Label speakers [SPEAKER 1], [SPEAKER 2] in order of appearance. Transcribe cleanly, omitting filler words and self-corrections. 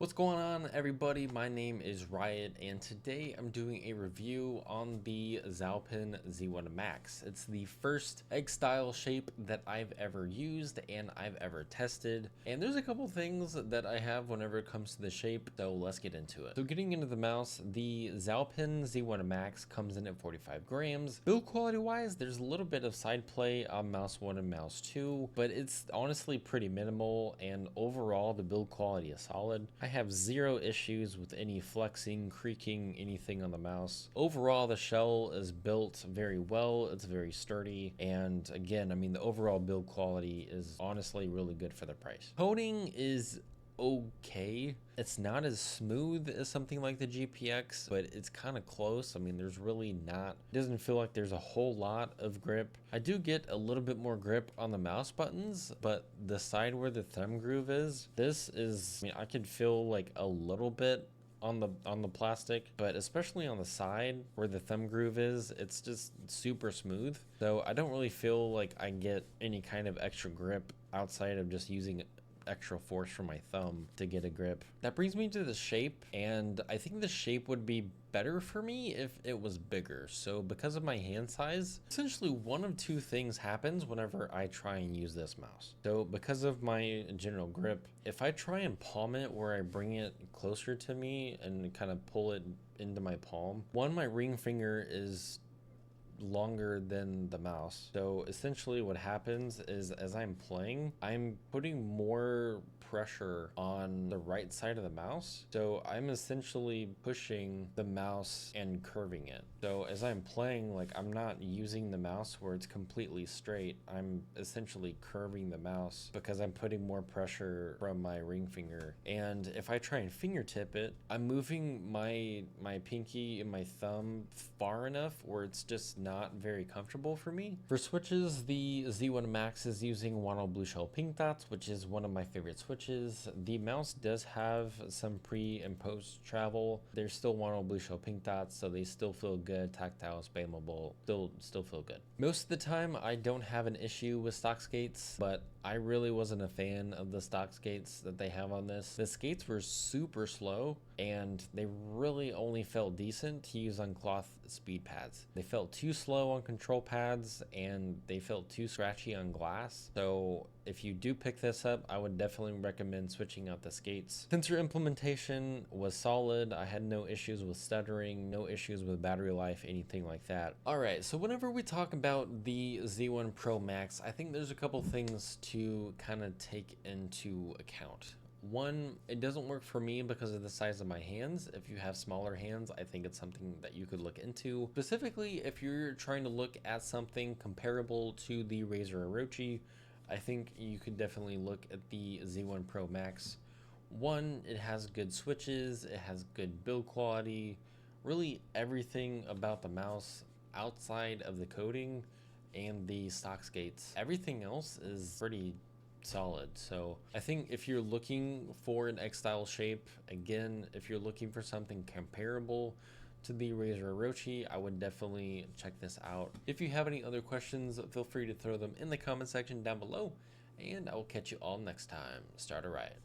[SPEAKER 1] What's going on, everybody? My name is Riot, and today I'm doing a review on the Zaopin Z1 Max. It's the first egg style shape that I've ever used and I've ever tested. And there's a couple things that I have whenever it comes to the shape, so let's get into it. So getting into the mouse, the Zaopin Z1 Max comes in at 45 grams. Build quality wise, there's a little bit of side play on mouse 1 and mouse 2, but it's honestly pretty minimal, and overall the build quality is solid. I have zero issues with any flexing, creaking, anything on the mouse. Overall, the shell is built very well. It's very sturdy. And again, I mean, the overall build quality is honestly really good for the price. Coding is okay. It's not as smooth as something like the GPX, but it's kind of close. I mean, there's really not, it doesn't feel like there's a whole lot of grip. I do get a little bit more grip on the mouse buttons, but the side where the thumb groove is, I mean, I could feel like a little bit on the plastic, but especially on the side where the thumb groove is, it's just super smooth. So I don't really feel like I get any kind of extra grip outside of just using extra force from my thumb to get a grip. That brings me to the shape, and I think the shape would be better for me if it was bigger. So because of my hand size, essentially one of two things happens whenever I try and use this mouse. So because of my general grip, if I try and palm it where I bring it closer to me and kind of pull it into my palm, my ring finger is longer than the mouse. So essentially what happens is as I'm playing, I'm putting more pressure on the right side of the mouse. So I'm essentially pushing the mouse and curving it. So as I'm playing, like, I'm not using the mouse where it's completely straight. I'm essentially curving the mouse because I'm putting more pressure from my ring finger. And if I try and fingertip it, I'm moving my pinky and my thumb far enough where it's just not very comfortable for me. For switches, the Z1 Max is using Wano Blue Shell Pink Dots, which is one of my favorite switches. The mouse does have some pre and post travel. There's still Wano Blue Shell Pink Dots, so they still feel good, tactile, spammable, still feel good. Most of the time, I don't have an issue with stock skates, but I really wasn't a fan of the stock skates that they have on this. The skates were super slow, and they really only felt decent to use on cloth speed pads. They felt too slow on control pads, and they felt too scratchy on glass. So if you do pick this up, I would definitely recommend switching out the skates. Sensor implementation was solid. I had no issues with stuttering, no issues with battery life, anything like that. All right, so whenever we talk about the Z1 Pro Max, I think there's a couple things to kind of take into account. One, it doesn't work for me because of the size of my hands. If you have smaller hands, I think it's something that you could look into. Specifically, if you're trying to look at something comparable to the Razer Orochi, I think you could definitely look at the Z1 Pro Max. One, it has good switches, it has good build quality, really everything about the mouse outside of the coating and the stock skates. Everything else is pretty solid. So I think if you're looking for an X style shape, again, if you're looking for something comparable to the Razer Orochi, I would definitely check this out. If you have any other questions, feel free to throw them in the comment section down below, and I will catch you all next time. Start a riot.